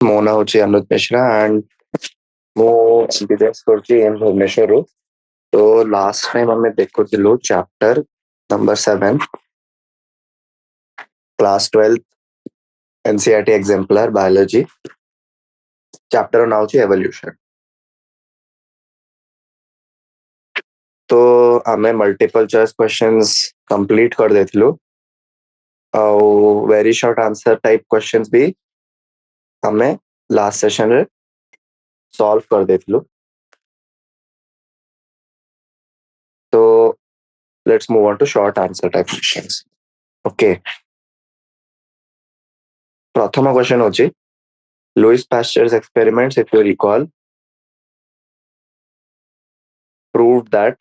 ମୋ ନାଁ ହେଉଛି Anudh Mishra and ମୁଁ IBPS କରୁଛି ଏମ୍ ଭୁବନେଶ୍ୱରରୁ। तो लास्ट टाइम ଆମେ ଦେଖୁଥିଲୁ chapter number 7 class 12 NCERT Exemplar biology chapter ନାଁ ହେଉଛି evolution। तो ଆମେ multiple choice questions complete କରିଦେଇଥିଲୁ ଆଉ very short answer type questions ବି ଆମେ last session ରେ solve କରିଦେଇଥିଲୁ। तो let's move on to short answer type questions. Okay, ପ୍ରଥମ question ହେଉଛି Louis Pasteur's experiments, if you recall, proved that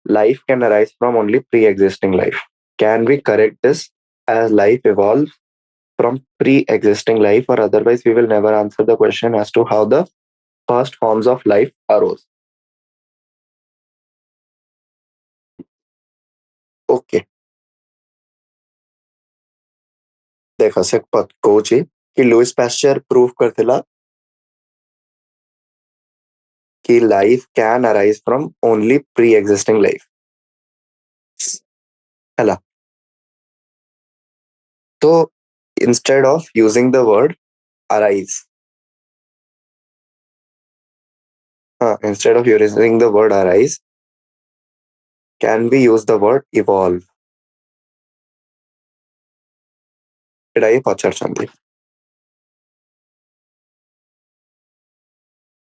life can arise from only pre-existing life. Can we correct this as life evolves from pre-existing life, or otherwise we will never answer the question as to how the first forms of life arose? Okay. देखो से Cauchy कि Louis Pasteur prove करथिला कि life can arise from only pre-existing life. हला तो instead of using the word arise, instead of using the word arise, can we use the word evolve? ଏଟା ହିଁ ପଚାରୁଛନ୍ତି।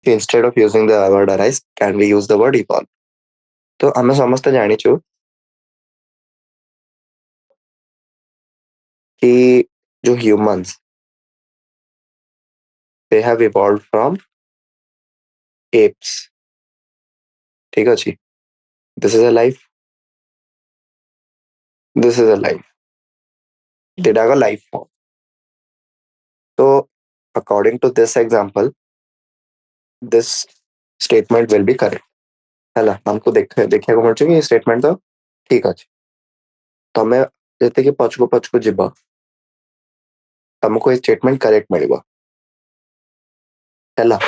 Instead of using the word arise, can we use the word evolve? तो ଆମେ ସମସ୍ତେ ଜାଣିଛୁ कि जो humans, they have evolved from apes. ठीक ଅଛି? This is a life. This is a life. Did have a life form. So according to this example, this statement will be correct. ହେଲା हमको देखिବାକୁ ମିଳୁଛି कि statement ତ ଠିକ ଅଛି। ତମେ ଯେତିକି ପଛକୁ ଯିବ ତମକୁ ଏ statement correct ମିଳିବ। ହେଲା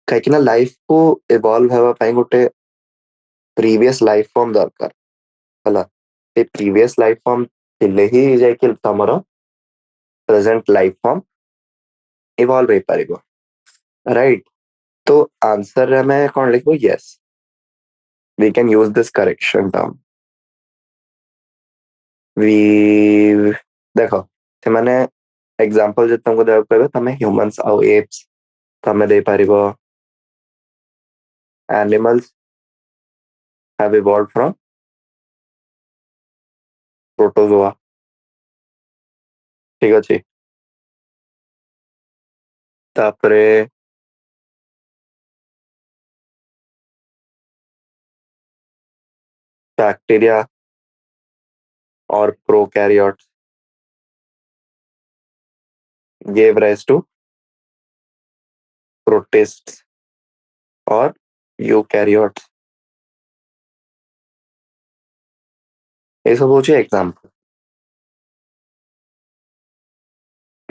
କାହିଁକି ନା ଲାଇଫ କୁ evolve ହେବା ପାଇଁ ଗୋଟେ previous life form ଦରକାର। ହେଲା ଏ previous life form ଥିଲେ ହିଁ ଯାଇକି ତମର present life form evolve ହେଇପାରିବ। right? तो आंसर रे मैं कौन लिखबो? yes, we can use this correction term. we देखो ସେମାନେ एग्जांपल जे तुमको देବାକୁ कहबे तमे ह्यूमंस और एप्स तमे दे पारिबो। animals have evolved from protozoa। ठीक अछि? तापरे बैक्टीरिया और prokaryotes gave rise to protists और eukaryotes। ये सब होचे एग्जांपल।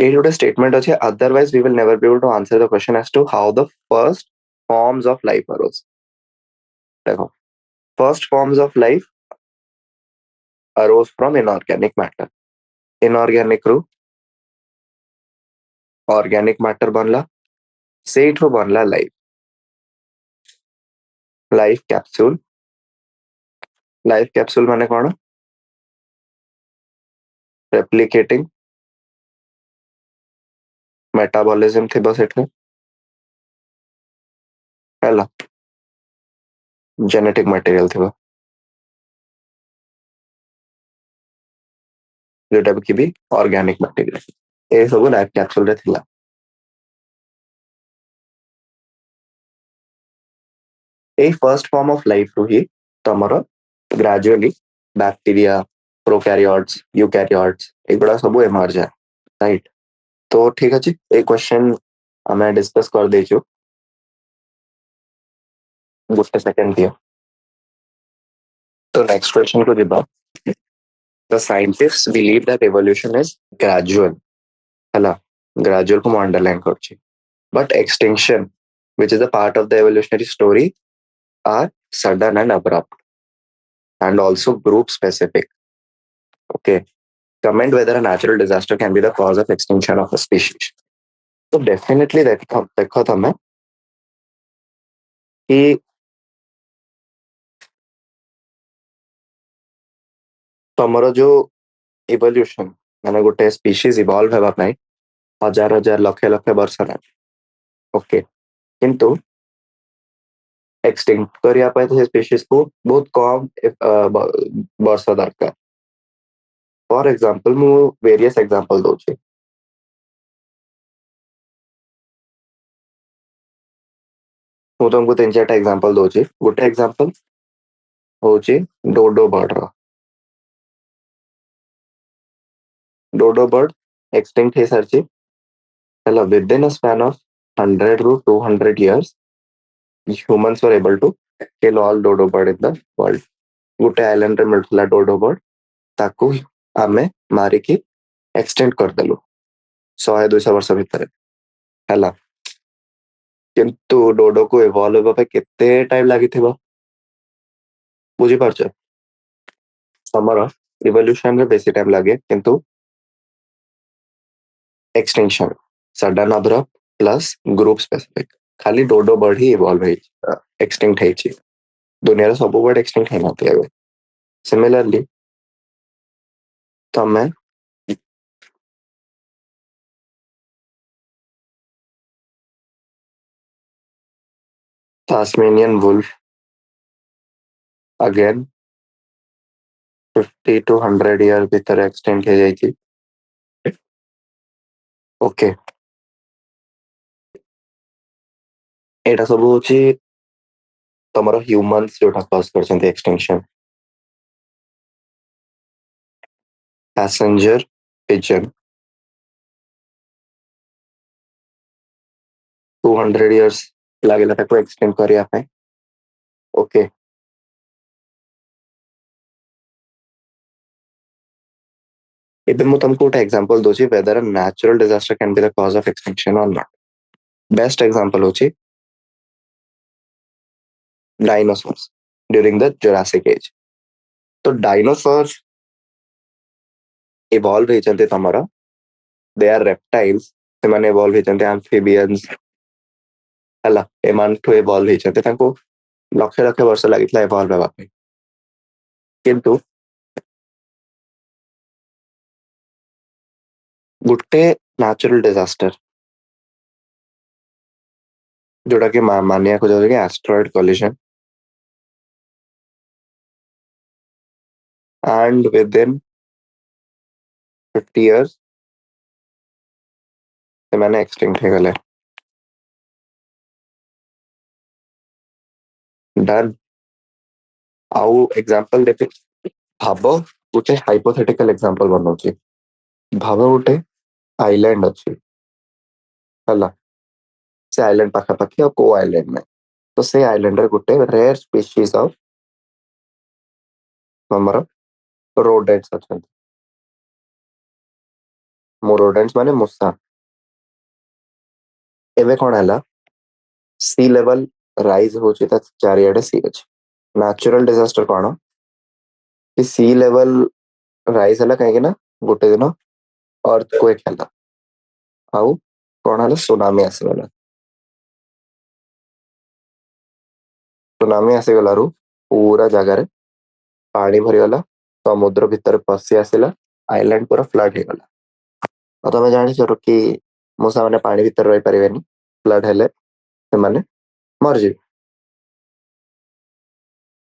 ये ଗୋଟେ statement ଅଛି, otherwise we will never be able to answer the question as to how the first forms of life arose. देखो first forms of life arose from inorganic matter. inorganic रू organic matter बनला, ସେଇଠୁ बनला life। life capsule माने कौन? replicating metabolism थिबो सेठे। ହେଲା genetic material थिबो जोटा कि भी organic material। ए सब life capsule रे थिला। ए first form of life रू ही तमरो gradually bacteria, prokaryotes, eukaryotes एगुड़ा सब emerge है। right? तो ठीक अछि ए क्वेश्चन हमें डिस्कस कर देछु। गुस्टे सेकंड दियो। तो नेक्स्ट क्वेश्चन को दिबा। The scientists believe that evolution is gradual. है ग्रेजुअल को अंडरलाइन कर but extinction which is a part of the evolutionary story are sudden and abrupt and also group specific. Okay, comment whether a natural disaster can be the cause of extinction of a species. तो definitely देखो तुम्हें कि तमरो जो evolution माने गोटे species evolve हेबा पई हजार हजार लक्ष लक्ष वर्ष ना ओके किंतु एक्सटिंक्ट करिया पई तो स्पीशीज को बहुत कम वर्ष दरकार फॉर एग्जांपल मु वेरियस एग्जांपल दोची मु तुमको तीन चार एग्जांपल दोची गोटे एग्जांपल होची डोडो बर्ड रो डोडो बर्ड एक्सटिंक्ट हे सरची hello within a span of 100 to 200 years humans were able to kill all dodo bird in the world गोटे आइलैंड रे मिलथला डोडो बर्ड ताकू आमे मारिकी एक्सटेंड करदेलु 100-200 वर्ष भितर है किंतु डोडो को इवॉल्व होबा पे केते टाइम लागिथिबो बुझी पारछ हमर इवोल्यूशन रे बेसी टाइम लागे किंतु extinction sudden abrupt plus group specific खाली डोडो बर्ड ही इवॉल्व है एक्सटिंक्ट है दुनिया रे सब बर्ड एक्सटिंक्ट है नथि एबे सिमिलरली तमे Tasmanian wolf again 50 to 100 years भीतर एक्सटेंड हो जाई ओके एटा सब होची तमरो ह्यूमंस जोटा कॉज करछन्ते एक्सटिंक्शन पैसेंजर पिजन 200 years लागेला ताको एक्सटेंड करिया पे ओके एबे मु तुमको एक एग्जांपल दोची whether a natural disaster can be the cause of extinction और नॉट बेस्ट एग्जांपल होची dinosaurs during the Jurassic age तो डायनासोर्स इवॉल्व हेचन्ते तमरा दे आर रेप्टाइल्स से माने इवॉल्व हेचन्ते एम्फिबियंस हला एमान ठो इवॉल्व हेचन्ते ताको लक्ष लक्ष वर्ष लागितला इवॉल्व हेबा पे किंतु गुटे नेचुरल डिजास्टर जोटा कि मानिया को जाउछि कि asteroid collision and within 50 years ସେମାନେ extinct ହେଇଗଲେ डन आउ एग्जांपल देखे भाबो गोटे हाइपोथेटिकल एग्जांपल बनौछि भाबो गोटे आइलैंड अछि हला से आइलैंड पाखा पाखी और को आइलैंड में तो से आइलैंड रे गोटे रेयर स्पीशीज ऑफ हमर रोडेंट्स अछन मो रोडेंट्स माने मुसा एबे कोन हला सी लेवल राइज होछि त चारियाडे सी अछि नेचुरल डिजास्टर कोन कि सी लेवल राइज हला काहे ना गोटे दिन अर्थक्वेक हला आउ कोन हला सुनामी आसीगलारू पूरा जगह पानी भरीगला समुद्र भितर पशि आसला आइलैंड पूरा फ्लड हो गला और तुम जानी कि मूसा मैंने पानी भितर रही पारे फ्लड हेले से माने मर जी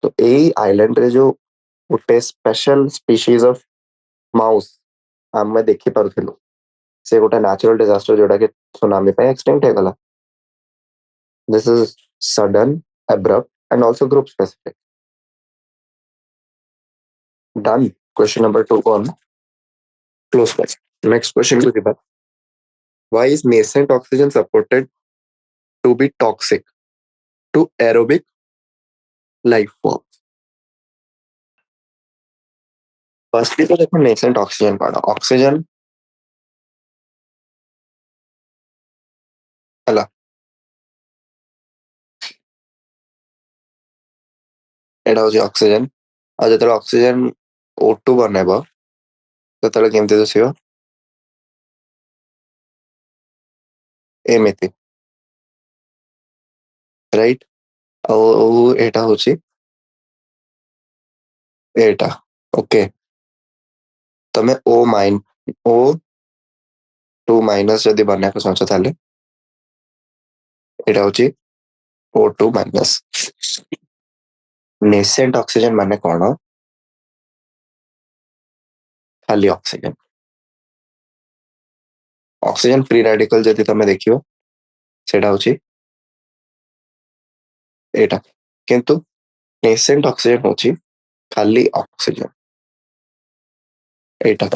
तो यही आइलैंड रे जो गोटे स्पेशल स्पीशीज ऑफ माउस आम देखि पारुथिलु से गोटे नेचुरल डिजास्टर जोटा कि सुनामी पे एक्सटिंक्ट हो गला this is sudden abrupt and also group specific done question number 2 on close question next question to the why is nascent oxygen supported to be toxic to aerobic life forms firstly तो देखो nascent oxygen पढ़ो oxygen एटा होची oxygen आ जतले oxygen O2 बनेबो ततले केमते दिसिबो एमिति right आ एटा होची एटा okay तमे O2 minus जदि बने को सोचो ताले एटा होची O2 माइनस नेसेंट ऑक्सीजन माने कोन खाली ऑक्सीजन ऑक्सीजन फ्री रेडिकल जदि तमे देखियो सेटा होची एटा किंतु नेसेंट ऑक्सीजन होची खाली ऑक्सीजन एटा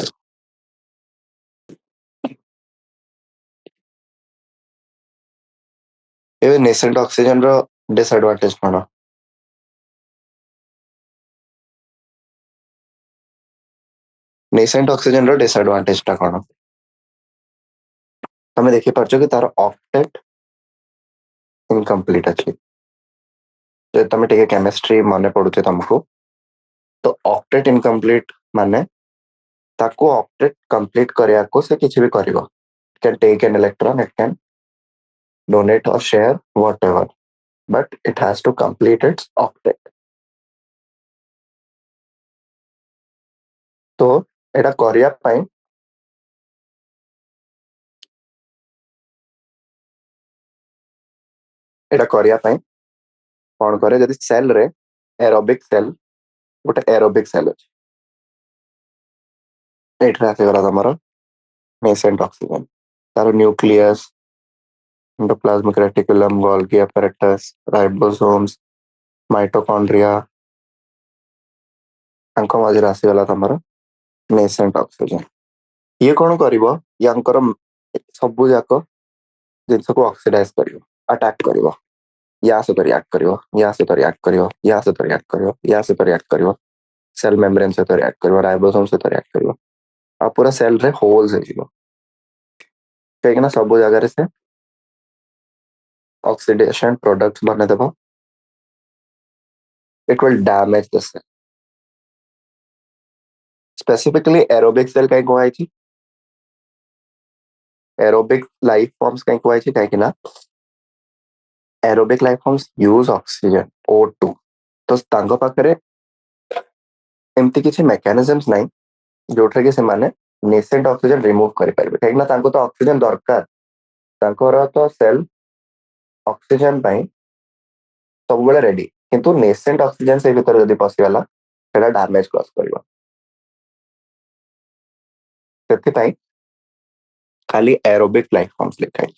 ए नेसेंट ऑक्सीजन रो डिसएडवांटेज कोन नेसेंट ऑक्सीजन रो डिसएडवांटेज टा कोन तमे देखि परछो कि तार ऑक्टेट इनकम्प्लीट अछि जे तमे टिके केमिस्ट्री माने पडुचे तुमको तो ऑक्टेट इनकम्प्लीट माने ताको ऑक्टेट कंप्लीट करिया को से किछि भी करिवो can take an electron it can donate or share whatever but it has to complete its octet तो एटा करिया पई एटा करिया पई कोन करे जदि सेल रे एरोबिक सेल गोटे एरोबिक सेल अछि एठरा आसे गला तमरो नेसेंट ऑक्सीजन तार nucleus endoplasmic reticulum Golgi apparatus ribosomes mitochondria अंको मझे आसे गला तमरो नेसेंट ऑक्सीजन ये कोन करिवो यांकर सबु जाको जिनस को ऑक्सीडाइज करिवो अटैक करिवो या से रिएक्ट करिवो या से रिएक्ट करिवो या से रिएक्ट करिवो या से रिएक्ट करिवो सेल मेम्ब्रेन से रिएक्ट करिवो राइबोसोम से रिएक्ट करिवो आ पूरा सेल रे होल्स हे जिवो कहीं ना सब जगह से ऑक्सीडेशन प्रोडक्ट्स बने देबो it will damage the cell specifically aerobic cell कहीं को आई थी aerobic life forms कहीं को आई थी कहीं ना aerobic life forms use oxygen O2 तो तांगो पाखरे एमती किसी मेकानिजम्स नहीं जोठरे के से माने नेसेंट ऑक्सीजन रिमूव करि परबे कहीं ना तांको तो ऑक्सीजन दरकार तांको तो सेल ऑक्सीजन पाई सब बेले रेडी किंतु नेसेंट ऑक्सीजन से भीतर जदी पसिगला सेटा डैमेज कॉज करबो सेति पाई खाली एरोबिक लाइफ फॉर्म्स लिखाई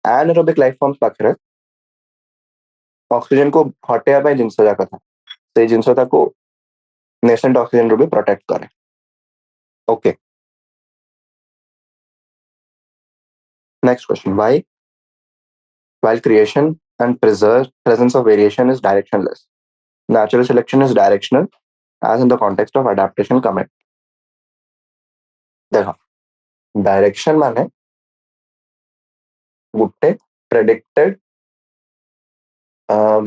एनारोबिक लाइफ फॉर्म्स पाखरे ऑक्सीजन को हटेया पाई जिंस जा कथा से जिंस ताको नेसेंट ऑक्सीजन रो भी प्रोटेक्ट करे okay next question why while creation and presence of variation is directionless natural selection is directional as in the context of adaptation comment देखो डायरेक्शन माने Gutte predicted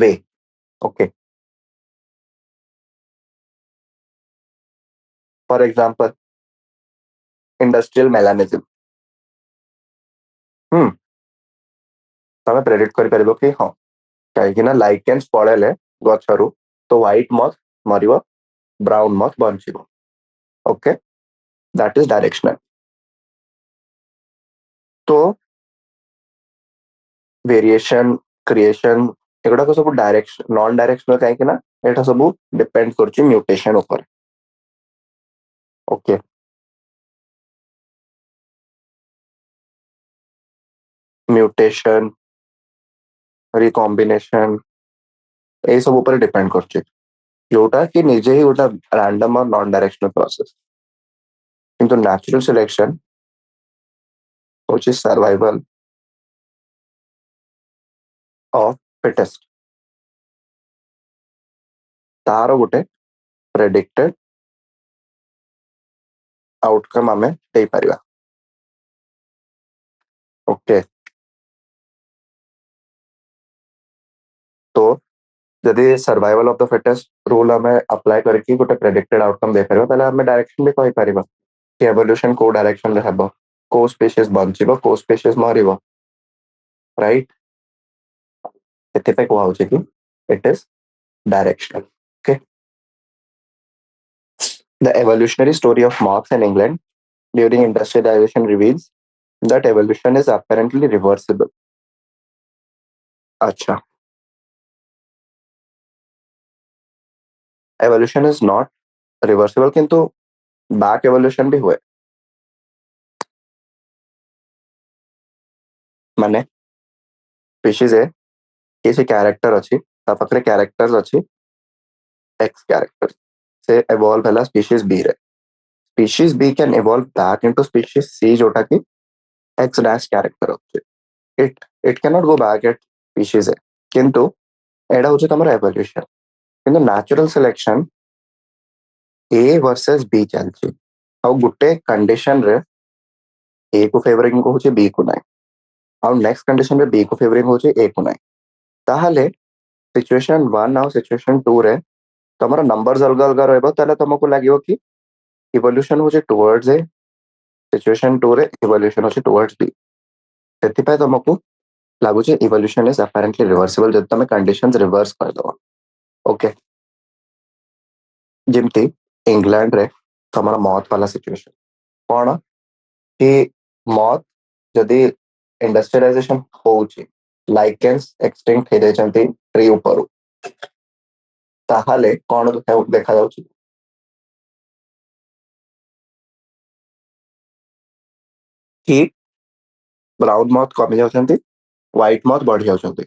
way okay for example industrial melanism तमे predict करि परबो कि हां काहे ना lichens पळेले गछरु तो व्हाइट मॉथ मरिबो ब्राउन मॉथ बंचिबो ओके दैट इज डायरेक्शनल तो वेरिएशन क्रिएशन एगुडा को सब डायरेक्शन नॉन डायरेक्शनल काहे ना एटा सब डिपेंड करछि म्यूटेशन ऊपर ओके म्यूटेशन रिकॉम्बिनेशन ए सब ऊपर डिपेंड करछि जोटा कि निजे ही गोटा रैंडम और नॉन डायरेक्शनल प्रोसेस किंतु natural selection which is survival of fittest तार गोटे प्रेडिक्टेड आउटकम आमे दे परिबा ओके तो जदि survival of the fittest rule हमें अप्लाई करके गोटे प्रेडिक्टेड आउटकम दे पारिबा ताले हमें डायरेक्शन भी कहि पारिबा कि एवोल्यूशन को डायरेक्शन रे हेबो को स्पीशीज बंचिबो को स्पीशीज मरिबो राइट एते पे को होचे कि it is direction. Okay. The evolutionary story of moths in England during industrialization reveals that evolution is apparently reversible. अच्छा, evolution is not reversible किंतु back evolution भी हुए माने species है किसी character अच्छी ता पाखरे characters अच्छी X character से evolve हला species B रे species B can evolve back into species C जोटा की X dash character अच्छी it cannot go back at species A किंतु एडा होचे तमरा evolution किंतु natural selection A versus B चलची ଆଉ ଗୋଟେ condition ରେ A को favoring होचे B को नाही ଆଉ next condition ରେ B को favoring होचे A को नाही ताहले situation 1 ଆଉ situation 2 रे तमरा numbers अलगा अलगा रहबो ताले तुमको लागियो कि evolution होचे towards A situation 2 रे evolution होचे towards B सेति पे तुमको लागुचे evolution is apparently reversible जब तमे conditions reverse कर दो ओके जिमती इंग्लैंड रे तमरा मौत वाला situation कोन कि मौत जदि इंडस्ट्रियलाइजेशन होउची लाइकेंस एक्सटिंक्ट हे जायचंती ट्री ऊपर ताहाले कोन देखा जाउची कि ब्राउन मौत कमी जाउचंती व्हाइट मौत बढ़ जाउचंती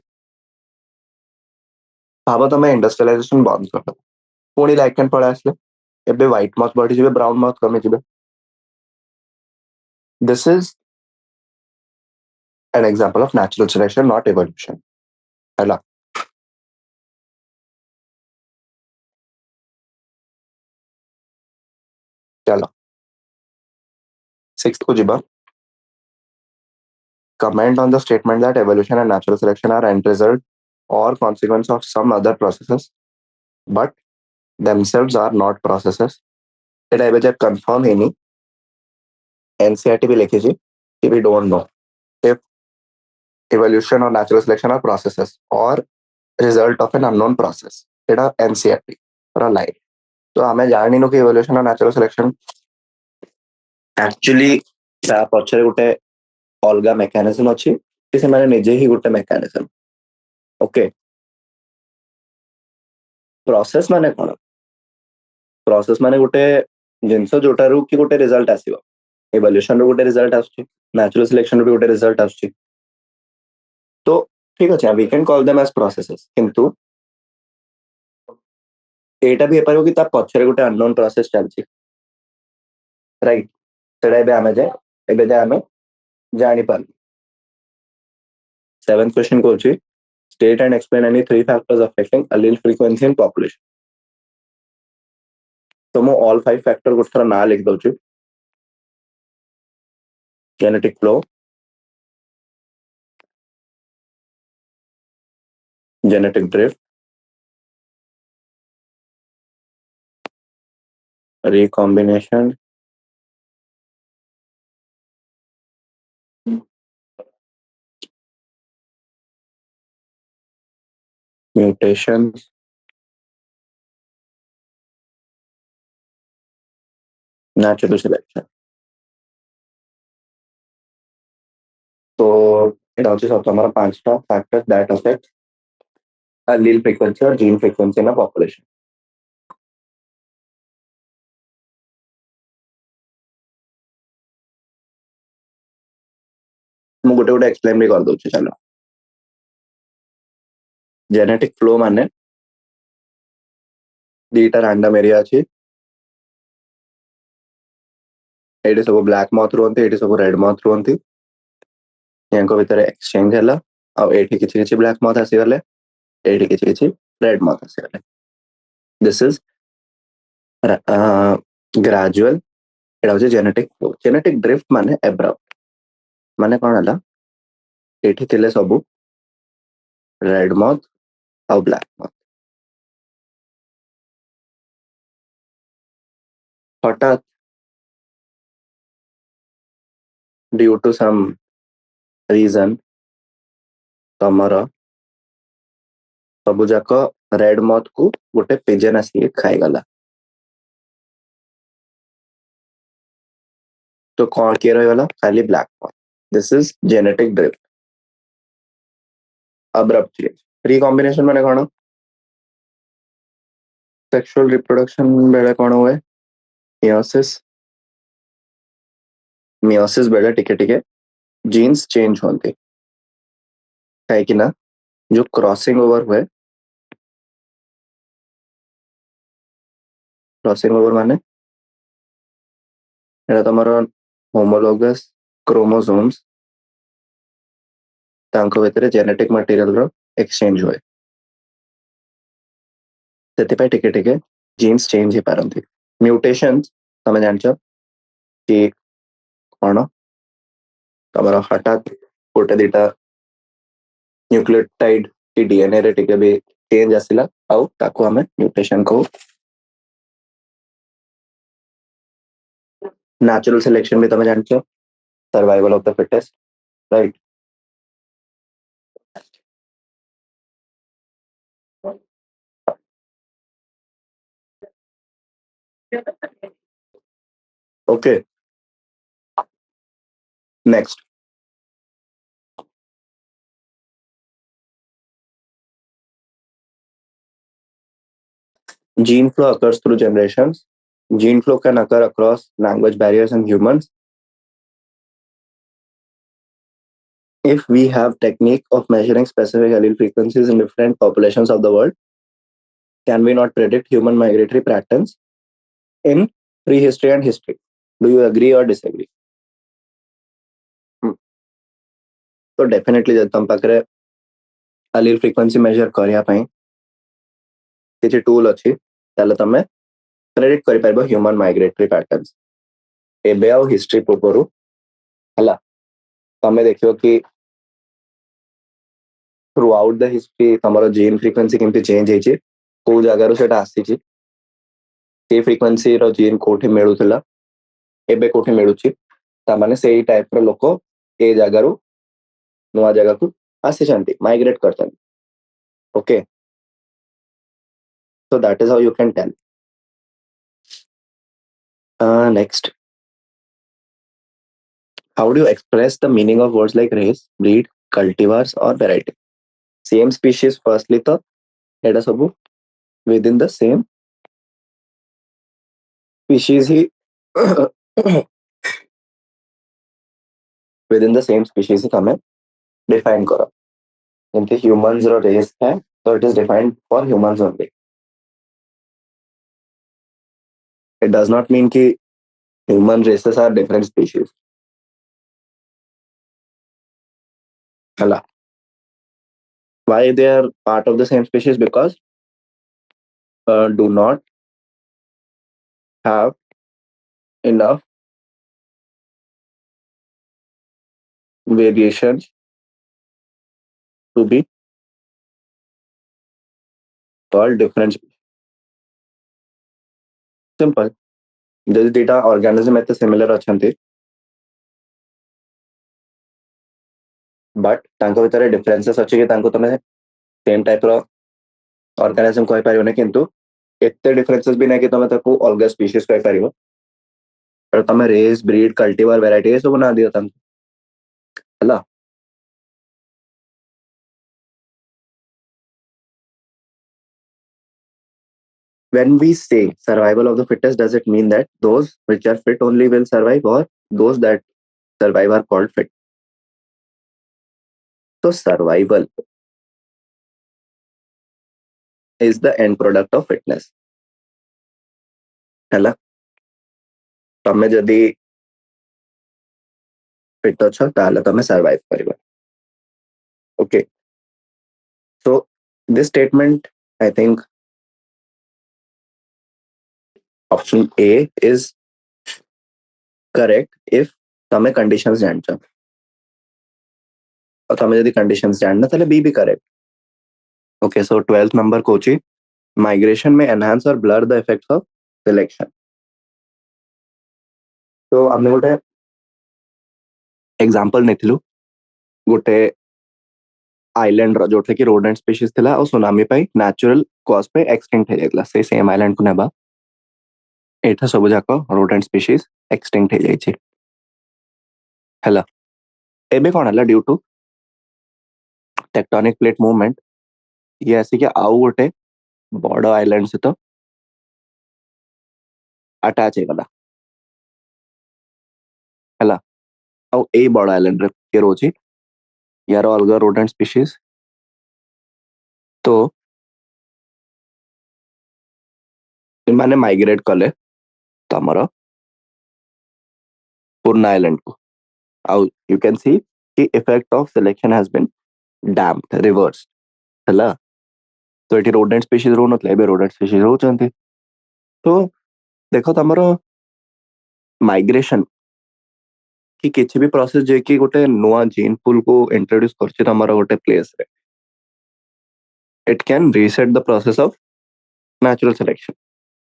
भाबो तमे इंडस्ट्रियलाइजेशन बंद कर दो पुणी लाइकेन पळे आसले एबे व्हाइट मौत बढ़ी जिवे ब्राउन मौत कमी जिवे this is an example of natural selection not evolution हैला चलो सिक्स्थ को जिबा comment on the statement that evolution and natural selection are end result or consequence of some other processes but themselves are not processes एटा एबे जब confirm हेनी NCERT भी लिखी छी कि we don't know if evolution or natural selection are processes or result of an unknown process Etah NCERT और light तो हमें जानि नो कि evolution और natural selection एक्चुअली ता पछरे गुटे अलगा मेकानिज्म अछि कि से माने निजे ही गुटे मेकानिज्म ओके प्रोसेस माने कोन प्रोसेस माने गुटे जिंस जोटारू कि गुटे रिजल्ट आसीबो इवोल्यूशन रो गुटे रिजल्ट आछी नेचुरल सिलेक्शन रो गुटे रिजल्ट आछी तो ठीक अछि we can call them as processes किंतु एटा भी हेपारो कि ता पछरे गुटे अननोन प्रोसेस चलची राइट सेडा एबे आमे जे एबे जे आमे जानि पार 7th क्वेश्चन को अछि state and explain any three factors affecting allele frequency in population तो मो all five factor गुट थरा ना लिख दउची genetic flow genetic drift recombination mutations natural selection तो एटा होची सब हमारा पांचटा factors that affect allele frequency और gene frequency in a population मु गोटे गोटे एक्सप्लेन भी कर दउची चलो जेनेटिक फ्लो माने दीटा रैंडम एरिया अछि एडी सब ब्लैक मॉथ रुहंती एडी सब रेड मॉथ रुहंती यांको भितर एक्सचेंज हला आ एठी किछि किछि ब्लैक मॉथ आसी गले एठी किछि किछि रेड मॉथ आसी गले दिस इज ग्रेजुअल एटा होची जेनेटिक फ्लो जेनेटिक ड्रिफ्ट माने एब्रप्ट माने कोन हला एठी थिले सब रेड मॉथ आ ब्लैक मॉथ हठात ड्यू टू सम रीजन तमर सबु जाक रेड मथ को गोटे पिजन आसी खाईगला तो कौन किए रहीगला खाली ब्लैक मथ. This is genetic drift. Abrupt change. Recombination माने कौन? सेक्सुअल रिप्रोडक्शन बेले कौन हुए? मियोसिस. मियोसिस बेले टिके टिके जीन्स चेंज होते कहीं ना जो क्रॉसिंग ओवर हुए. क्रॉसिंग ओवर माने एटा तमरो होमोलोगस क्रोमोसोम्स तांको भितर जेनेटिक मटेरियल रो एक्सचेंज हुए से टिके टिके जीन्स चेंज ही पारंती. म्यूटेशंस तमे जानछ कि कौन तमरो हठात गोटे दिटा न्यूक्लियोटाइड की डीएनए रे टिके भी चेंज आसिला आउ ताको हमें म्यूटेशन को. नेचुरल सिलेक्शन भी तमे जानछ survival of the fittest right. Okay next. Gene flow occurs through generations. Gene flow can occur across language barriers in humans. If we have technique of measuring specific allele frequencies in different populations of the world, can we not predict human migratory patterns in prehistory and history? Do you agree or disagree? तो definitely जब तुम पाखरे allele frequency measure करिया पई किछि tool अछि ताले तमे प्रेडिक्ट करि पाइबो ह्यूमन माइग्रेटरी पैटर्न्स. एबे आउ हिस्ट्री पूର୍ବरु हला तमे देखियो कि थ्रू आउट द हिस्ट्री तमरो जीन फ्रीक्वेंसी केमती चेंज हेछि को जगारु सेटा आसीछि से फ्रीक्वेंसी रो जीन कोठी मिलुथिला एबे कोठी मिलुछि ता माने सेही टाइप रो लोको ए जगारु नुआ जगह को आसीछंती माइग्रेट करछंती. Okay so that is how you can tell. Next, how do you express the meaning of words like race, breed, cultivars or variety? Same species firstly तो एटा सब within the same species he within the same species ही तमे define करो. जैसे humans रो race है so it is defined for humans only. It does not mean कि human races are different species. हला why they are part of the same species? Because do not have enough variations to be called different species. Simple. This data organism एते similar अछंती but तांको भितर differences अछि कि तांको तमे same type रो organism कहि परियो ने किंतु एते differences भी नै कि तमे ताको अलग species कहि परियो पर तमे race breed cultivar variety सब बना दियो तांको हला. When we say survival of the fittest, does it mean that those which are fit only will survive or those that survive are called fit? So survival is the end product of fitness. हला तमे जदी fit अछ ताले तमे survive करिबो. Okay so this statement I think option A is correct if तमे conditions जानछ और तमे जदी conditions जानना ताले B भी correct. Okay so 12th number Kochi migration may enhance or blur the effects of selection. तो आम गोटे एग्जांपल नेथिलु गोटे आइलैंड रो जोथे कि रोडेंट स्पीशीज थिला और सुनामी पे नेचुरल कॉज पे एक्सटिंक्ट हो जाइतला से सेम आइलैंड को नेबा एठा सब जाक रोडेंट स्पीशीज एक्सटिंक्ट हो जाई छी हला एबे कोन हला due to tectonic plate movement ये ऐसे कि आउ गोटे बड़ आइलैंड से तो अटैच हो गला हला आउ ए बड़ आइलैंड रे के रोची यार अलग रोडेंट स्पीशीज तो माने माइग्रेट कले तमरो पूर्ण आइलैंड को आउ यू कैन सी कि effect of selection has been damped reversed हला तो एटी रोडेंट स्पीशीज रो नथले बे रोडेंट स्पीशीज रो चंती तो देखो तमरो माइग्रेशन कि किछि भी प्रोसेस जे कि गोटे नुआ जीन पूल को इंट्रोड्यूस करछि तमरो गोटे प्लेस रे it can reset the process of natural selection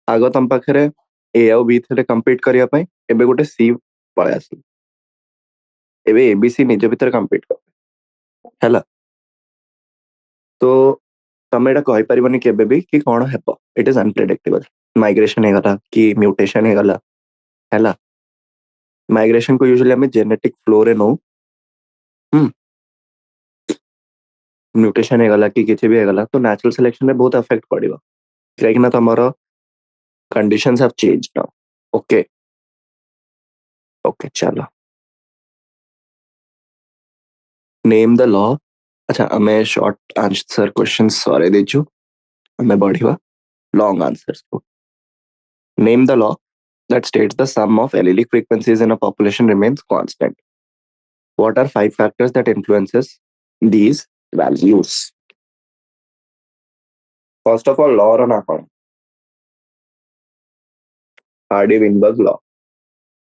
आगो तम पाखरे ए आउ बी थे कंपीट करिया पई एबे गोटे सी पळे आसी एबे एबीसी निज भीतर कंपीट कर हैला तो तमे एटा कहि परिबनी केबे भी कि कोन हेबो इट इज अनप्रेडिक्टेबल माइग्रेशन हे गला कि म्यूटेशन हे गला हैला माइग्रेशन को यूजुअली हमें जेनेटिक फ्लो रे नो म्यूटेशन हे गला कि किछि भी हे गला तो नेचुरल सिलेक्शन में बहुत अफेक्ट पड़िबो काहे कि ना तमरो conditions have changed now okay okay चलो नेम द लॉ अच्छा हमें शॉर्ट आंसर क्वेश्चन सारे देछु हमें बढ़िवा लॉन्ग आंसर्स को name the law that states the sum of allelic frequencies in a population remains constant. What are five factors that influences these values? First of all, law रो ना कोन Hardy-Weinberg law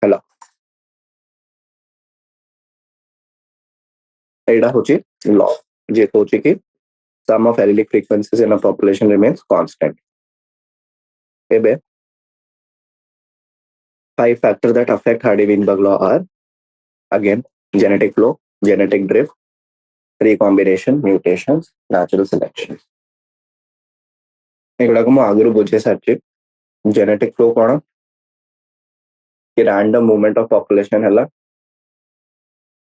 हैला एडा होची law जे होची कि sum of allelic frequencies in a population remains constant. एबे five factors that affect Hardy-Weinberg law are again genetic flow, genetic drift, recombination, mutations, natural selection. एगुड़ा को मैं आगुरु बुझे साचे जेनेटिक फ्लो कोन कि रैंडम मूवमेंट ऑफ पॉपुलेशन हैला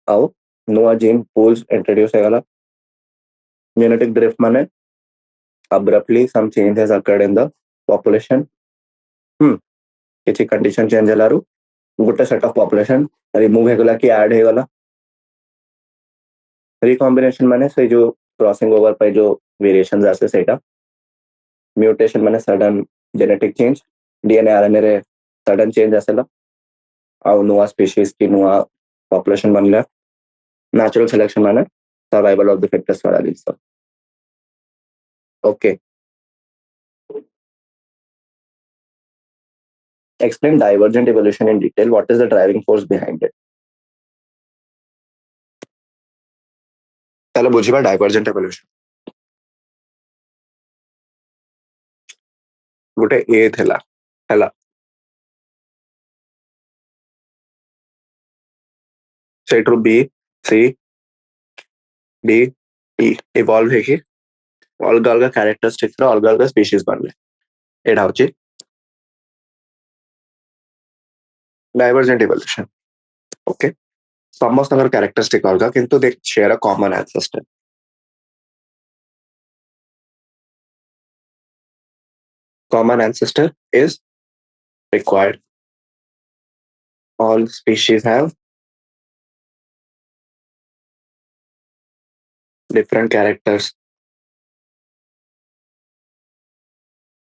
आउ नुआ gene pools introduce हैगला जेनेटिक ड्रिफ्ट माने abruptly some change has occurred in the population किछि कंडीशन चेंज हलारु गोटे सेट ऑफ पॉपुलेशन रिमूव हेगला कि ऐड हेगला रिकॉम्बिनेशन माने से जो क्रॉसिंग ओवर पे जो वेरिएशंस आसे सेटा म्यूटेशन माने sudden genetic change DNA RNA रे सडन चेंज आसेला आउ नुआ स्पीशीज की नुआ पॉपुलेशन बनला नेचुरल सिलेक्शन माने सर्वाइवल ऑफ द फिटेस्ट वाला जिंस okay explain divergent evolution in detail what is the driving force behind it चलो बुझिबा डाइवर्जेंट इवोल्यूशन गोटे ए थेला हैला सेट्रो B C D E evolve हेकी अलग अलग कैरेक्टरिस्टिक्स रो अलग अलग स्पीशीज बनले एडा होची डाइवर्जेंट इवोल्यूशन ओके समस्त अगर कैरेक्टरिस्टिक अलग किंतु they share a common ancestor common ancestor is required all species have different characters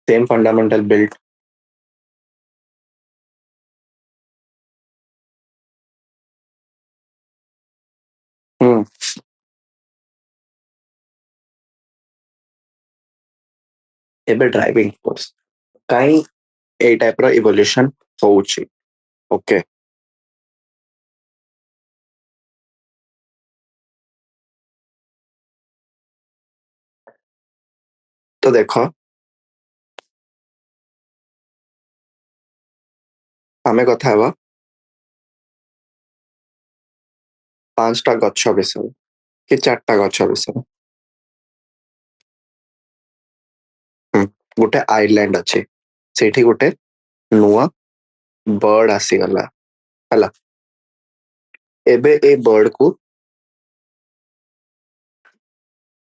same fundamental build एबे ड्राइविंग फोर्स काई ए टाइप रो इवोल्यूशन होउची ओके तो देखो हमें कथा हवा 5टा गछ विषय कि 4टा गछ विषय गोटे आइलैंड अच्छे सेठी गोटे नुआ बर्ड आसीगला हला एबे ए बर्ड को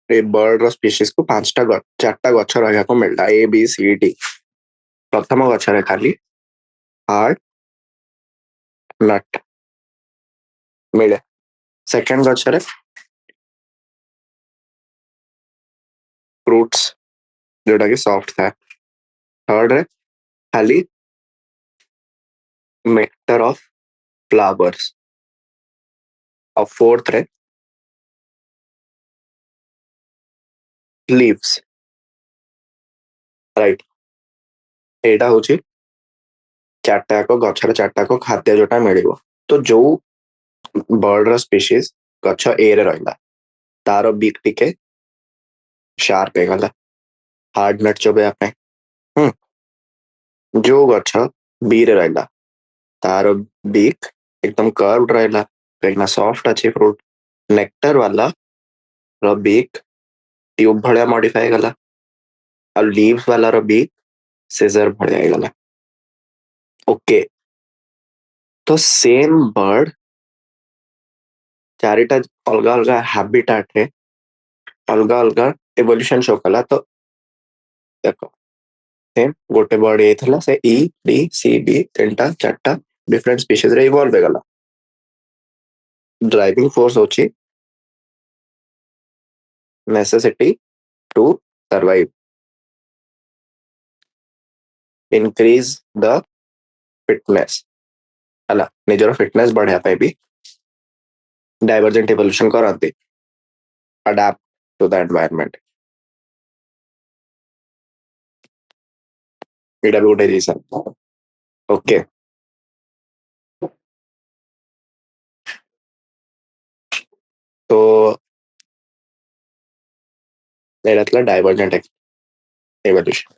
ए बर्ड रो स्पीशीज को 4टा गछ रहा को मिलता ए बी सी डी प्रथम गछरे खाली हार्ड नट मिले सेकंड गछरे फ्रूट्स जोटा कि सॉफ्ट था थर्ड रे खाली नेक्टर ऑफ फ्लावर्स और फोर्थ रे लीव्स राइट एटा होची 4टा को गछरे 4टा को खाद्य जोटा मिलिबो तो जो बर्ड रो स्पीशीज गछ ए रे रहला तारो बीक टिके शार्प हे गला हार्ड नट चोबे आपने जो गछ बी रे रहला तारो बीक एकदम कर्व्ड रहला कहीं सॉफ्ट अच्छे फ्रूट नेक्टर वाला रो बीक ट्यूब भलिया मॉडिफाई गला और लीव्स वाला रो बीक सीजर भलिया गला ओके तो सेम बर्ड चारिटा अलगा अलगा हैबिटेट रे अलगा अलगा इवोल्यूशन शो कला तो देखो सेम गोटे बर्ड ए थला से ई डी सी बी तीनटा चारटा डिफरेंट स्पीशीज रे इवॉल्व हो गला ड्राइविंग फोर्स होची necessity to survive increase the fitness हला निजर फिटनेस बढ़िया पे भी डाइवर्जेंट इवोल्यूशन करते अडाप्ट टू द एनवायरनमेंट एटा भी गोटे रीजन ओके तो एटा डाइवर्जेंट इवोल्यूशन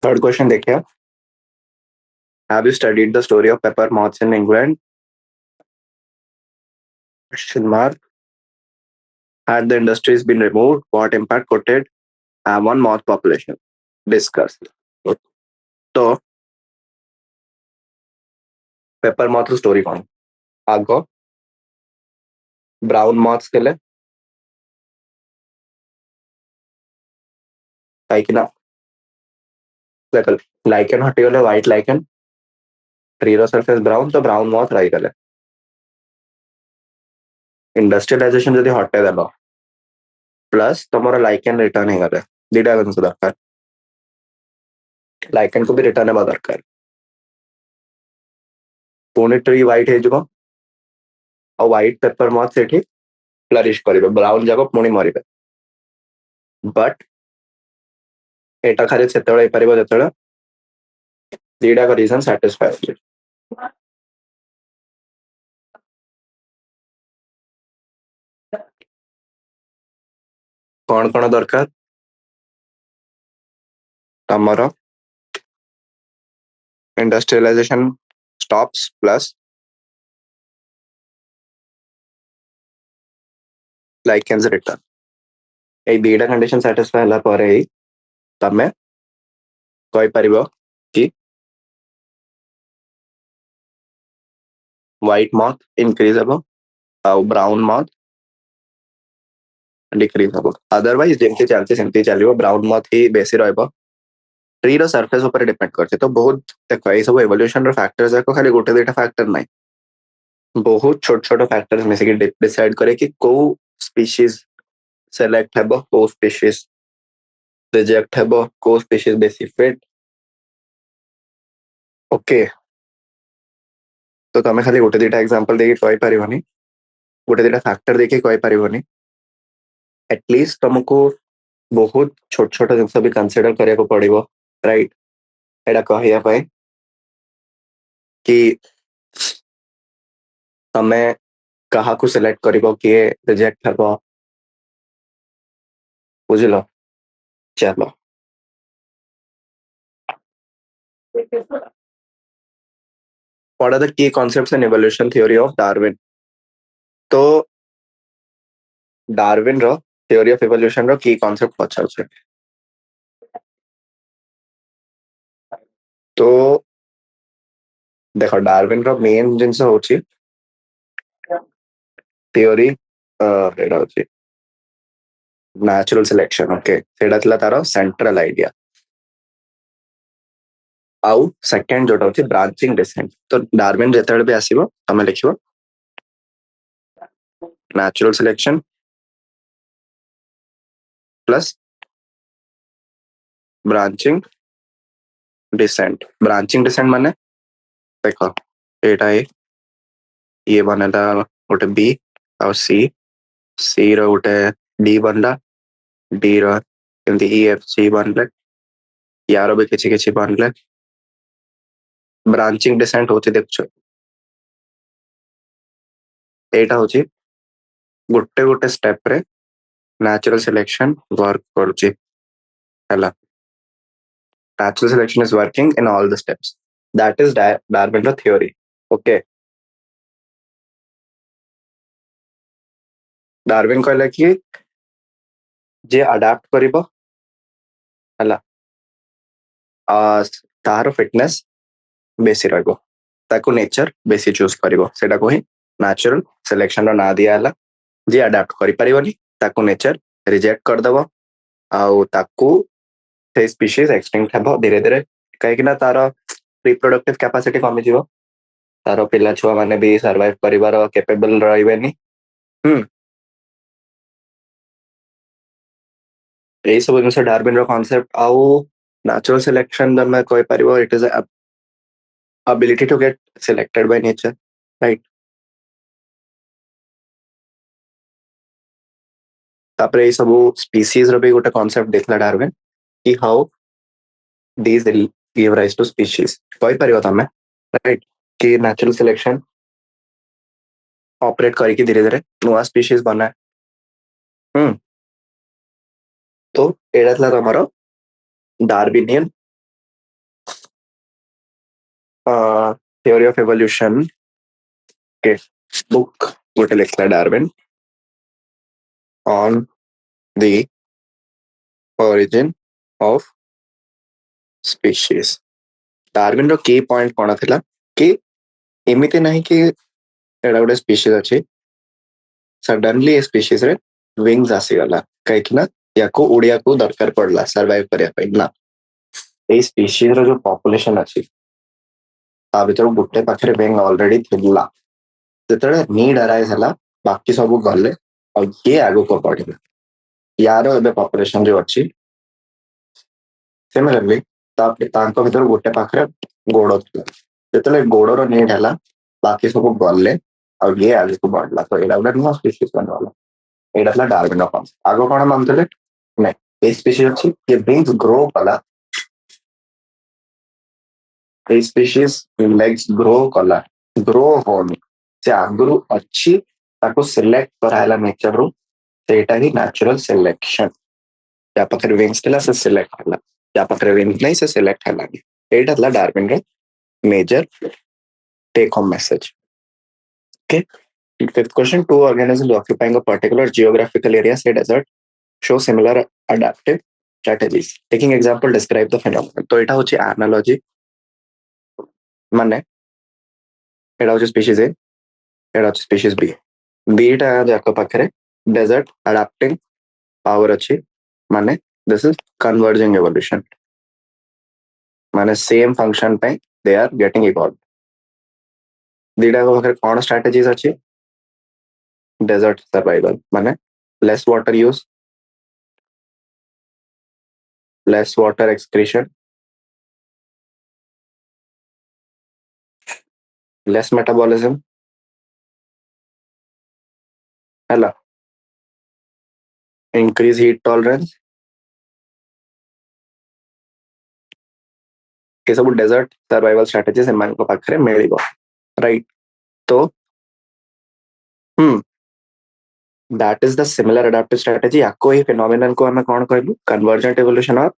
थर्ड क्वेश्चन देखिए have you studied the story of pepper moths in England question mark had the industries been removed what impact could it have on moth population discuss तो paper moth story कौन आगो brown moths थिले काईकि ना देखल lichen हटी गले white lichen tree रो surface brown तो brown moth रही गले इंडस्ट्रियलाइजेशन जदी हटे देलो प्लस तुमर लाइकेन रिटर्न हे गले दीटा जिनिस दरकार लाइकेन को भी रिटर्न हेबा दरकार पुणी ट्री व्हाइट हे जबो और व्हाइट पेपर मॉथ सेठी फ्लरिश करिवे ब्राउन जाको पुणी मरिवे बट एटा खाली सेतेबेले पारिबो जेतेबेले दीटा का रीजन सैटिस्फाई होचे कौन कौन दरकार तमरो industrialisation stops plus lichens return ए दीटा कंडीशन सैटिस्फाई हला परे ही तमे कहि परिबो कि व्हाइट मॉथ इंक्रीज हेबो और ब्राउन मॉथ डिक्रीज हेबो अदरवाइज जेमती चलते सेमती चलिबो ब्राउन मॉथ ही बेसी रहबो ट्री रो सरफेस ऊपर डिपेंड करते तो बहुत देखो ये सब इवोल्यूशन रो फैक्टर्स है को खाली गोटे दुटा फैक्टर नहीं बहुत छोट छोट फैक्टर्स में से डिसाइड करे कि को स्पीशीज सेलेक्ट हेबो को स्पीशीज रिजेक्ट हेबो को स्पीशीज बेसी फिट ओके तो तमे खाली गोटे दुटा एग्जांपल देके कहि परिबोनी गोटे दुटा फैक्टर देके कहि परिबोनी एटलीस्ट तुमको बहुत छोट छोट जिनस भी कंसीडर करिया को पड़िबो राइट एटा कहिया पाए कि तमे कहा को सिलेक्ट करिबो किए रिजेक्ट हेबो बुझलो चलो What are the key concepts in evolution theory of Darwin? तो डार्विन रो theory of evolution रो key concept पचाउछे तो देखो डार्विन रो मेन जिनसे होची theory एटा होची natural selection ओके सेटा थिला तारो सेंट्रल आइडिया आउ सेकंड जोटा होची ब्रांचिंग डिसेंट तो डार्विन जेतेबेले भी आसीबो तमे लिखिबो natural selection plus branching descent माने देखो एटा ये बनेला गोटे बी और सी रो गोटे डी बनला डी रो एमती ई एफ सी बनले यारो भी किछि किछि बनले ब्रांचिंग डिसेंट होची देखछो एटा होची गोटे गोटे स्टेप रे नेचुरल सिलेक्शन वर्क करूची हला natural selection is working in all the steps that is Darwin theory okay Darwin कहला कि जे अडाप्ट करिबो हला तार फिटनेस बेसी रहबो ताको नेचर बेसी चूज करिबो सेटा को ही नेचुरल सिलेक्शन रो ना दिया हला जे अडाप्ट करि परिबोनी ताको नेचर रिजेक्ट कर दबो आउ ताको से स्पीशीज एक्सटिंक्ट हबो धीरे धीरे काहे कि ना तार रिप्रोडक्टिव कैपेसिटी कमी जीवो तार पिला छुआ माने भी सर्वाइव करिवार कैपेबल रहइबेनी यही सब जिनसे डार्विन रो कांसेप्ट आउ नेचुरल सिलेक्शन मैं कहि परिबो it is ability to get selected by nature right तापरे ये सब स्पीसीज रो भी गोटे कांसेप्ट देखला डार्विन कि how these will give rise to species कहि परिबो तमे राइट कि नेचुरल सिलेक्शन ऑपरेट करिके धीरे धीरे नुआ स्पीशीज बना तो एडा थला तमरो डार्विनियन theory of evolution के बुक गोटे लिखला Darwin on the origin of species Darwin रो की पॉइंट कोन थिला कि एमिति नहीं कि एडा गोटे स्पीशीज अछि सडनली ए स्पीशीज रे विंग्स आसी गला काहे कि ना याको उड़िया को दरकार पड़ला सर्वाइव करिया पे ना ए स्पीशीज रो जो पॉपुलेशन अछि ता भीतर गुटे पाखरे विंग ऑलरेडी थिला जेतरे नीड अराइज हला बाकी सब गले और ये आगो को बढ़िला यारो एबे पॉपुलेशन जो अछि सिमिलरली तांको भीतर गोटे पाखरे गोड़ो थिला जेतले गोड़ोर नीड हला बाकी सब गले और ये आगे को बढ़ला तो एडा उडा नुआ स्पीशीज बनवाला एडा थला डार्विन रो कांसेप्ट आगो कोन मानतले नै ए स्पीशीज अछि ये विंग्स ग्रो कला ए स्पीशीज लेग्स ग्रो कला ग्रो होनी से आगुरु अच्छी ताको सिलेक्ट करायला नेचर रो सेटा ही नेचुरल सिलेक्शन या पाखरे विंग्स थिला से सिलेक्ट हला या पाखरे विंग्स नै से सिलेक्ट हला एटा थला डार्विन रो major take home message okay fifth question two organisms occupying a particular geographical area say desert show similar adaptive strategies taking example describe the phenomenon तो एटा होची analogy माने एटा होची स्पीशीज ए एटा होची स्पीशीज बी बीटा जाको पाखरे desert adapting power अछि माने this is converging evolution माने सेम फंक्शन पे दे आर गेटिंग इवॉल्व दीटा को पाखरे कोन स्ट्रेटजीज अछि डेजर्ट सर्वाइवल माने less water use less water excretion less metabolism hela increase heat tolerance ये सब डेजर्ट सर्वाइवल स्ट्रेटजीज एमान को पाखरे मिलिबो राइट तो that is the similar adaptive strategy याको ही phenomenon को हमें कौन कहलु convergent evolution और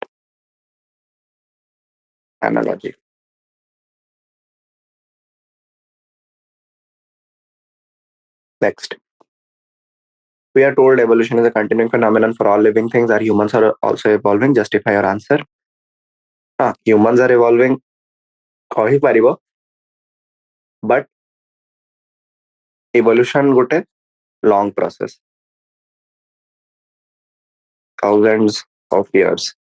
analogy Next, we are told evolution is a continuing phenomenon for all living things. Are humans are also evolving? Justify your answer. Humans are evolving କହିପାରିବ, but evolution ଗୋଟେ long process, thousands of years.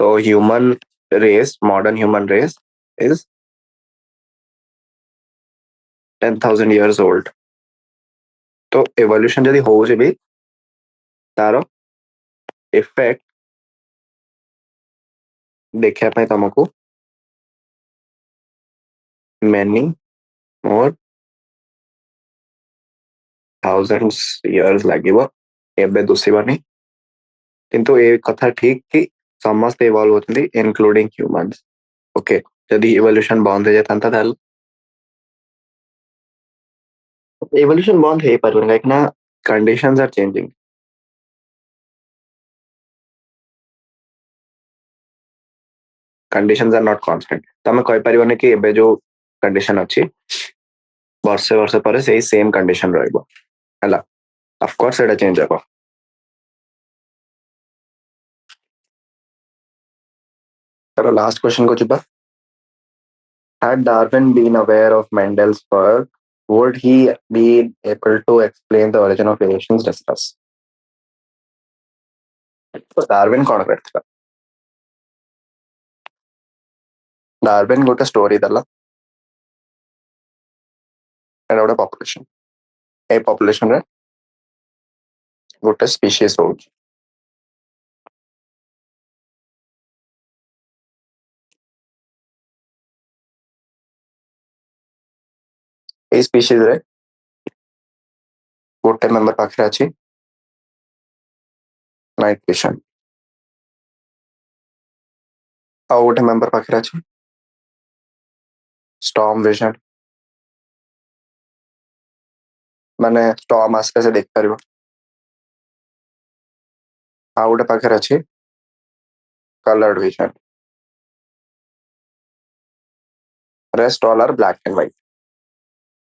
So human race, modern human race is 10,000 years old. तो evolution ଯଦି ହଉଛି ବି ତାର effect ଦେଖିବା ପାଇଁ ତମକୁ many more thousands years ଲାଗିବ, ଏବେ ଦୁଷିବନି। କିନ୍ତୁ ଏ କଥା ଠିକ କି ସମସ୍ତେ ଇଭଲ୍ଭ ହଉଛନ୍ତି ଇନକ୍ଲୁଡିଂ ହ୍ୟୁମାନ୍ସ। ଓକେ, ଯଦି ଇଭଲ୍ୟୁସନ ବନ୍ଦ ହେଇଯାଇଥାନ୍ତା ତାହେଲେ evolution ବନ୍ଦ ହେଇପାରିବନି, କାହିଁକି ନା conditions are changing. Conditions are not constant. ତମେ କହିପାରିବନି କି ଏବେ ଯୋଉ condition ଅଛି ବର୍ଷେ ବର୍ଷ ପରେ ସେଇ same condition ରହିବ, ହେଲା। of course ସେଇଟା change ହେବ। ତାର last question କୁ ଯିବା। Had Darwin been aware of Mendel's work, would he be able to explain the origin of variations? Discuss. ତ Darwin କଣ କରିଥିଲା? Darwin ଗୋଟେ story ଦେଲା, ଏଟା ଗୋଟେ population, ଏ population ରେ ଗୋଟେ species ରହୁଛି। ଏ species ରେ ଗୋଟେ member ପାଖରେ ଅଛି night vision, ଆଉ ଗୋଟେ member ପାଖରେ ଅଛି storm vision, ମାନେ storm ଆସିଲେ ସେ ଦେଖିପାରିବ। ଆଉ ଗୋଟେ ପାଖରେ ଅଛି colored vision, rest all are black and white.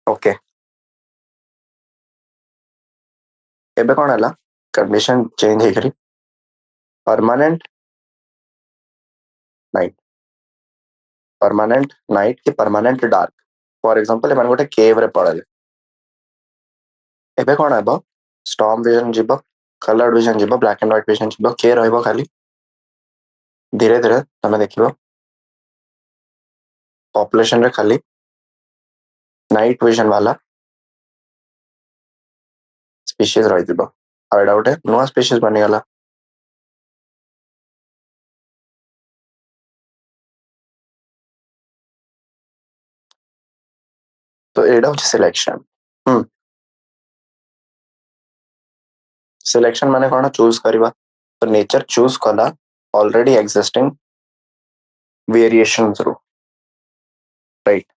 Okay, ଏବେ କଣ ହେଲା, condition change ହେଇକରି permanent night କି permanent dark, for example ଏମାନେ ଗୋଟେ cave ରେ ପଳେଇଲେ, ଏବେ କଣ ହେବ, storm vision ଯିବ, colored vision ଯିବ, black and white vision ଯିବ, କିଏ ରହିବ ଖାଲି? ଧୀରେ ଧୀରେ ତମେ ଦେଖିବ population ରେ ଖାଲି night vision वाला species ରହିଯିବ, ଆଉ ଏଇଟା ଗୋଟେ ନୂଆ species ବନିଗଲା। ତ ଏଇଟା ହଉଛି ସିଲେକ୍ସନ। ସିଲେକ୍ସନ ମାନେ କଣ, ଚୁଜ କରିବା। ତ ନେଚର ଚୁଜ କଲା already existing variations ରୁ, ରାଇଟ୍।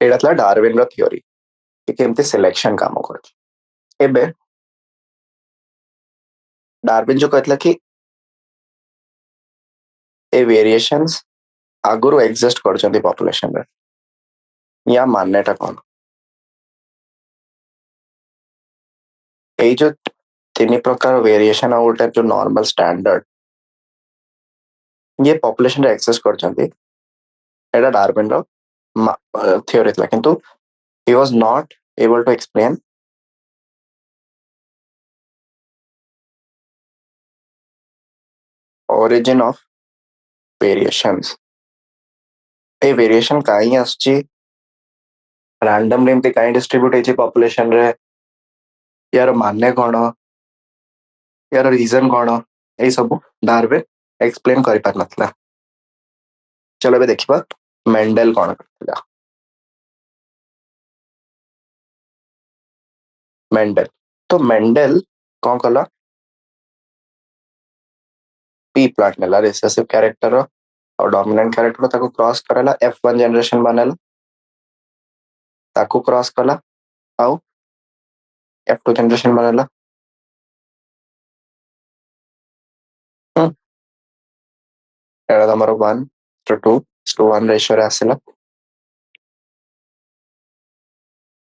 ଏଇଟା ଥିଲା ଡାରୱିନ ର ଥିଓରି କି କେମିତି ସିଲେକ୍ସନ କାମ କରୁଛି। ଏବେ ଡାରୱିନ ଯୋଉ କହିଥିଲା କି ଏ ଭେରିଏସନ୍ସ ଆଗରୁ ଏକ୍〜କରିଛନ୍ତି ପପୁଲେସନରେ, ୟା ମାନେଟା କଣ? ଏଇ ଯୋଉ ତିନି ପ୍ରକାର ଭେରିଏସନ ଆଉ ଗୋଟେ ଯୋଉ ନର୍ମାଲ ଷ୍ଟାଣ୍ଡାର୍ଡ ଇଏ ପପୁଲେସନରେ ଏକ୍ସେସ୍ କରିଛନ୍ତି, ଏଇଟା ଡାରୱିନ ର ଥିଓରି ଥିଲା, କିନ୍ତୁ he was not able to explain origin of variations। A variation କାହିଁ ଆସୁଛି, ରାଣ୍ଡମଲି ଏମିତି କାହିଁ ଡିଷ୍ଟ୍ରିବ୍ୟୁଟ ହେଇଛି ପପୁଲେସନ ରେ, ୟାର ମାନେ କଣ, ୟାର ରିଜନ କଣ, ଏଇ ସବୁ ଡାରୱିନ ଏକ୍ସପ୍ଲେନ କରିପାରିନଥିଲା। ଚलो ଏବେ ଦେଖିବା ମେଣ୍ଡେଲ କଣ କରିଥିଲା। ମେଣ୍ଡେଲ, ତ ମେଣ୍ଡେଲ କଣ କଲା, ପି ପ୍ଲାଣ୍ଟ ନେଲା ରିସେସିଭ କ୍ୟାରେକ୍ଟର और डोमिनेंट कैरेक्टर ताको क्रॉस कराला, F1 जनरेशन बनाला, ताको क्रॉस कला, आउ F2 जनरेशन बनाला। एड़ा तमरो 1 to 2 1 रेशियो रे आसिला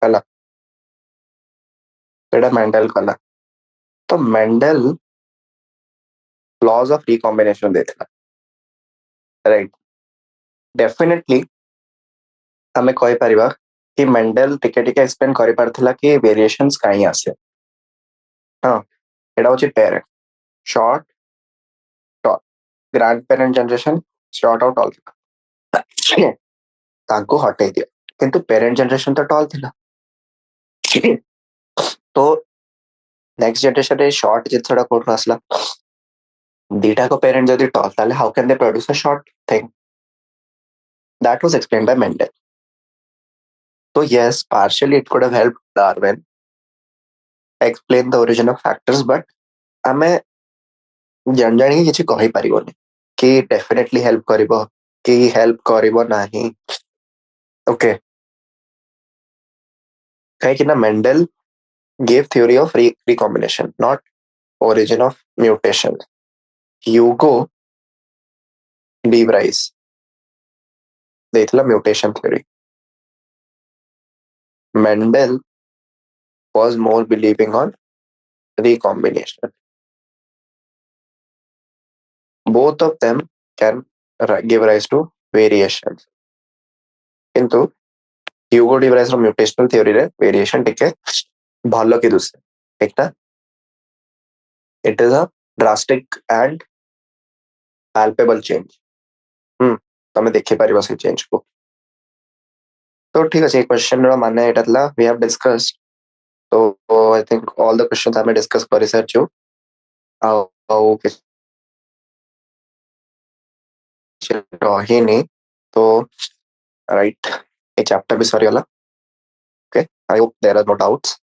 हला एटा मेंडल कला तो मेंडल लॉज ऑफ रिकॉम्बिनेशन देथिला राइट डेफिनेटली हमें कहि परिबा कि मेंडल टिके टिके एक्सप्लेन करि पारथिला कि वेरिएशंस काई आसे हां एटा होची parent short tall grandparent generation short out tall ताको हटे दिया किंतु पेरेंट जनरेशन तो टॉल थिला तो नेक्स्ट जनरेशन रे शॉर्ट जितसडा कोड आसला data को parent जदि tall ताले how can they produce a short thing that was explained by Mendel. So yes, partially it could have helped Darwin explain the origin of factors, but आमे जन जानी किछि कहि परिबोनी कि definitely help करिवो कि help करिवो नाही ओके कहि कि ना Mendel gave theory of recombination not origin of mutation. Hugo DeVries ଦେଇଥିଲା mutation theory. Mendel was more believing on recombination. Both of them can give rise to variations. किंतु ह्यूगो डिवराइज रो mutational theory रे variation टिके भलो कि दुसे ठीक ना it is a drastic and palpable change तमे देखि परिबो से चेंज को तो ठीक अछि क्वेश्चन रो माने एटातला वी हैव डिस्कस्ड तो I think all the questions हमें डिस्कस करि सरछु आउ रहिनी तो राइट ए चैप्टर भी सरी वाला okay I hope there are no doubts